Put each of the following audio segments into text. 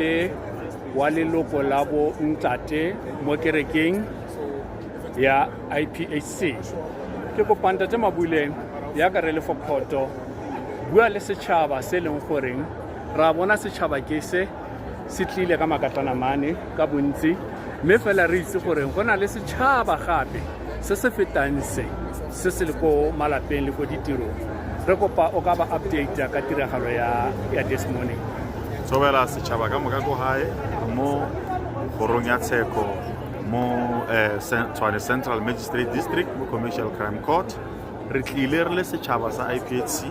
le wa leloko la bo ntate mo kerekeng ya Iphcc ke kopanta tse mabuleng ya ka re le fokhoto bua le setšhaba se leng goreng ra bona setšhaba ke se tlile ka makatlana mane ka bontsi mme fela re itse gore go na le setšhaba gape se se fetang se le ko malapeng le ko ditirong re kopa o ka ba update ka tiragalo ya this morning. So wela setšhaba ka moka go hae mo gorong ya tsheko mo Central Magistrate District mo Commercial Crime Court re tlile re le setšhaba sa Iphcc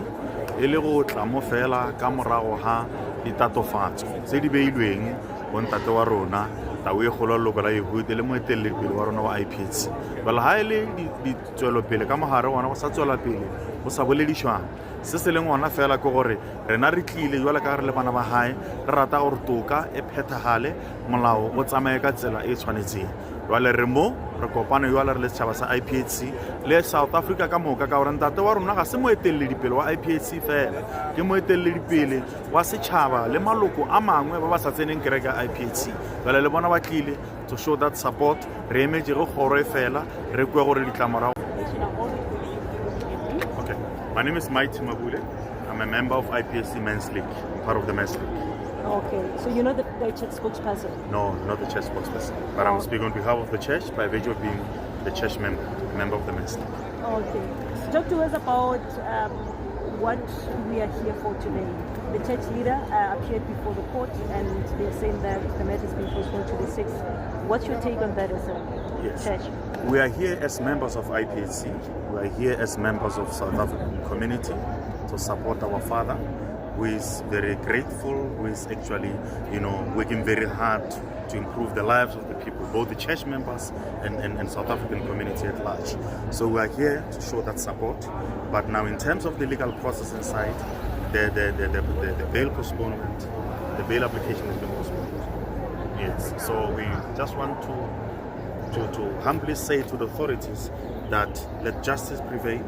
e le go tla mo fela ka morago ha ditatofatso tse di beilweng go ntate wa rona tao e kgolo loko la Yehudi le moeteledipele wa rona wa Iphcc bala ha ile ditswelopele ka mogare gona go sa tswela pele go sa boledišwa se se leng gona fela ke gore rena re tlile jwale ka re le bana ba hae re rata gore toka e phethagale molao o tsamaye ka tsela e tshwanetseng jwale re mo re kopane jwale re le setšhaba sa Iphcc le South Africa ka moka ka gore ntate wa rona ga se moeteledipele wa Iphcc fela ke moeteledipele wa setšhaba le maloko a mangwe ba ba sa tseneng kereke ya Iphcc jwale le bona ba tlile to show that support re emetse go kgoro e fela re kwe gore ditlamorago. Okay, my name is Mighty Mabule. I'm a member of Iphcc Men's League. I'm part of the Men's League. Okay, so you're not the church spokesperson? No, not the church spokesperson. But I'm speaking on behalf of the church by virtue of being the church member of the Men's League. Okay. Talk to us about what we are here for today. The church leader appeared before the court and they're saying that the matter has been postponed to the 6th. What's your take on that as a church? We are here as members of Iphcc. We are here as members of South African community to support our father, who is very grateful, who is actually, working very hard to improve the lives of the people, both the church members and South African community at large. So we are here to show that support. But now in terms of the legal process inside, the bail postponement, the bail application has been postponed. Yes, so we just want to humbly say to the authorities that let justice prevail.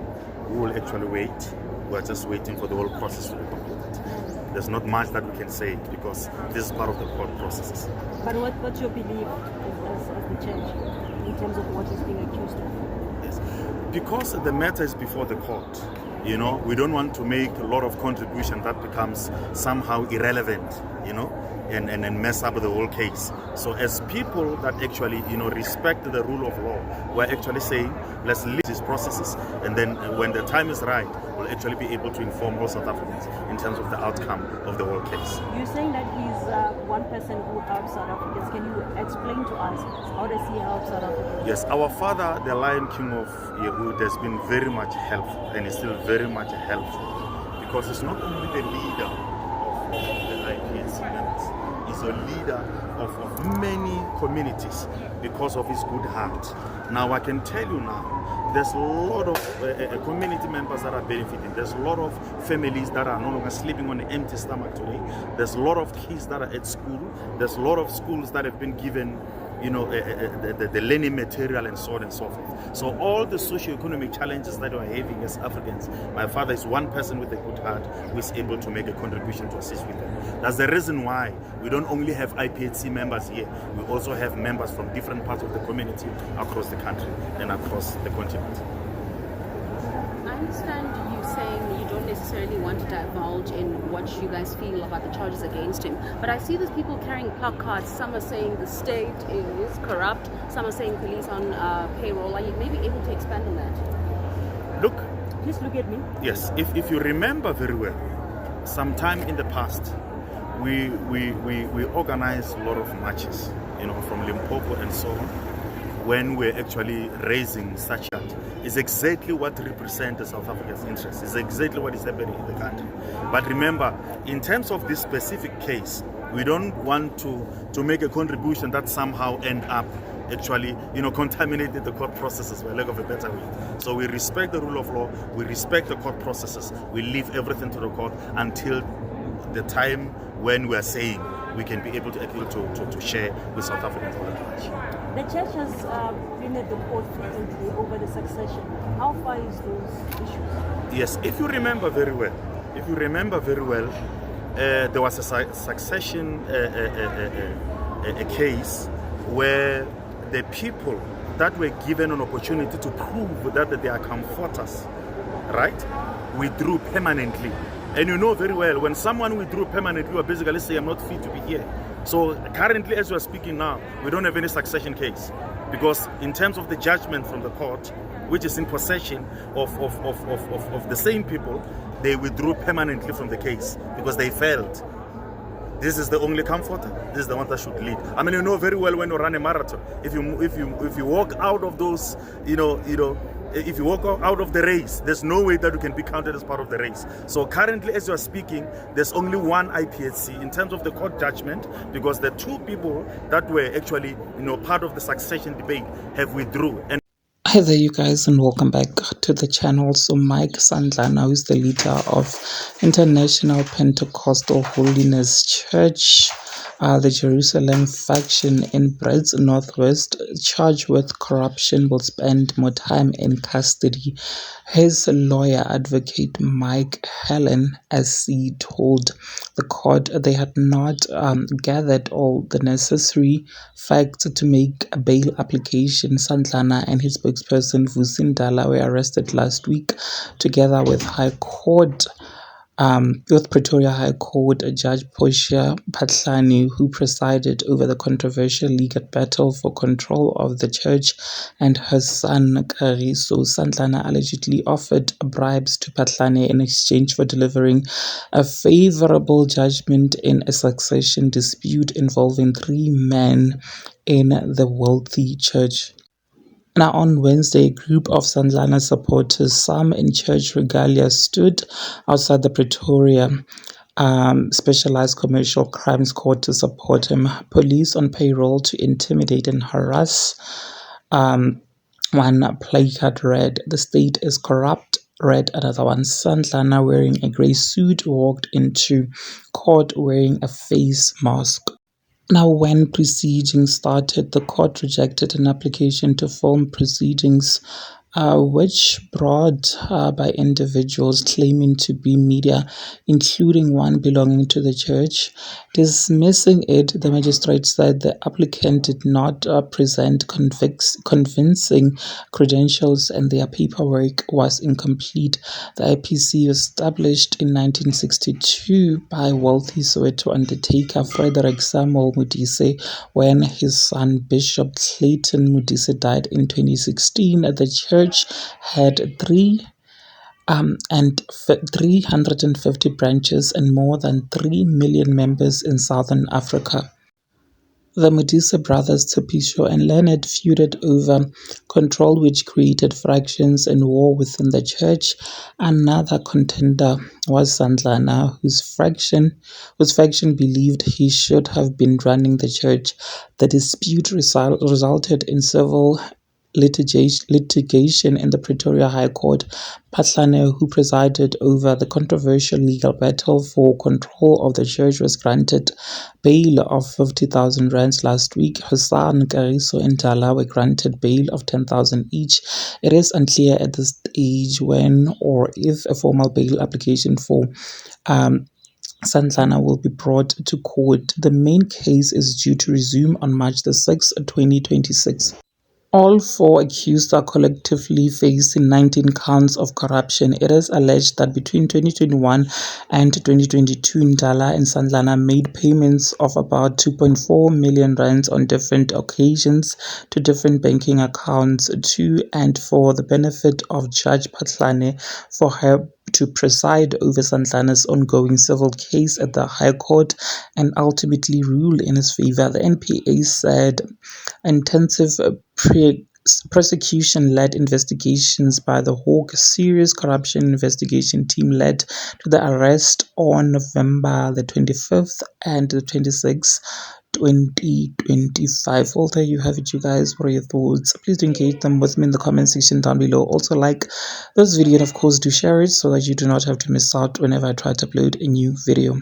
We will actually wait. We are just waiting for the whole process to be completed. There's not much that we can say because this is part of the court processes. But what's your belief as the church in terms of what is being accused of? Yes, because the matter is before the court. We don't want to make a lot of contribution that becomes somehow irrelevant, and mess up the whole case. So as people that actually, respect the rule of law, we're actually saying, let's leave these processes, and then when the time is right, we'll actually be able to inform all South Africans in terms of the outcome of the whole case. You're saying that he's one person who helps South Africans. Can you explain to us, how does he help South Africans? Yes, our father, the Lion King of Yehud, has been very much helpful, and is still very much helpful, because he's not only the leader of the Iphcc members, he's a leader of many communities because of his good heart. Now I can tell you now, there's a lot of community members that are benefiting. There's a lot of families that are no longer sleeping on an empty stomach today. There's a lot of kids that are at school. There's a lot of schools that have been given the learning material and so on and so forth. So all the socio-economic challenges that we are having as Africans, my father is one person with a good heart who is able to make a contribution to assist with them. That's the reason why we don't only have Iphcc members here, we also have members from different parts of the community across the country and across the continent. I understand you saying you don't necessarily want to divulge in what you guys feel about the charges against him, but I see these people carrying placards. Some are saying the state is corrupt, some are saying police on payroll. Are you maybe able to expand on that? Look, please look at me. Yes, if you remember very well, sometime in the past, we organized a lot of marches, from Limpopo and so on, when we're actually raising such that is exactly what represents the South Africa's interests. It's exactly what is happening in the country. But remember, in terms of this specific case, we don't want to make a contribution that somehow end up actually, contaminated the court processes, for lack of a better word. So we respect the rule of law, we respect the court processes, we leave everything to the court until the time when we are saying we can be able to share with South Africans all at large. The church has been at the court frequently over the succession. How far is those issues? Yes, if you remember very well, there was a succession a case where the people that were given an opportunity to prove that they are comforters, right, withdrew permanently. And you know very well, when someone withdrew permanently, you are basically saying, I'm not fit to be here. So currently, as we are speaking now, we don't have any succession case. Because in terms of the judgment from the court, which is in possession of the same people, they withdrew permanently from the case because they felt this is the only comforter. This is the one that should lead. I mean, you know very well when you run a marathon, if you walk out of those, if you walk out of the race, there's no way that you can be counted as part of the race. So currently, as you are speaking, there's only one Iphcc in terms of the court judgment, because the two people that were actually, part of the succession debate have withdrew. And hi there, you guys, and welcome back to the channel. So Mike Sandlana, who is the leader of International Pentecostal Holiness Church, the Jerusalem faction in Brad's Northwest, charged with corruption, will spend more time in custody. His lawyer, advocate Mike Helen, told the court they had not gathered all the necessary facts to make a bail application. Sandlana and his spokesperson Vusindala were arrested last week together with Pretoria High Court Judge Portia Patlani, who presided over the controversial legal battle for control of the church, and her son Kariso. Sandlana allegedly offered bribes to Patlani in exchange for delivering a favorable judgment in a succession dispute involving 3 men in the wealthy church. Now, on Wednesday, a group of Sandlana supporters, some in church regalia, stood outside the Pretoria Specialized Commercial Crimes Court to support him. Police on payroll to intimidate and harass. One placard read, "The state is corrupt." Read another one, Sandlana, wearing a grey suit, walked into court wearing a face mask. Now, when proceedings started, the court rejected an application to film proceedings, which brought by individuals claiming to be media, including one belonging to the church. Dismissing it, the magistrate said the applicant did not present convincing credentials and their paperwork was incomplete. The IPC was established in 1962 by wealthy Soweto undertaker Frederick Samuel Modise. When his son Bishop Clayton Modise died in 2016, the church had 350 branches and more than 3 million members in Southern Africa. The Modise brothers, Tsepiso and Leonard, feuded over control, which created fractions and war within the church. Another contender was Sandlana, whose faction believed he should have been running the church. The dispute resulted in civil litigation in the Pretoria High Court. Patlane, who presided over the controversial legal battle for control of the church, was granted bail of 50,000 rands last week. Hassan, Kariso and Dala were granted bail of 10,000 each. It is unclear at this stage when or if a formal bail application for Sandlana will be brought to court. The main case is due to resume on March the 6th, 2026. All 4 accused are collectively facing 19 counts of corruption. It is alleged that between 2021 and 2022, Ndala and Sandlana made payments of about 2.4 million rands on different occasions to different banking accounts to and for the benefit of Judge Patlane for her to preside over Sandlana's ongoing civil case at the High Court and ultimately rule in his favor. The NPA said intensive prosecution-led investigations by the Hawk Serious Corruption Investigation Team led to the arrest on November the 25th and the 26th, 2025. Well, there you have it, you guys. What are your thoughts? Please do engage them with me in the comment section down below. Also like this video and of course do share it so that you do not have to miss out whenever I try to upload a new video.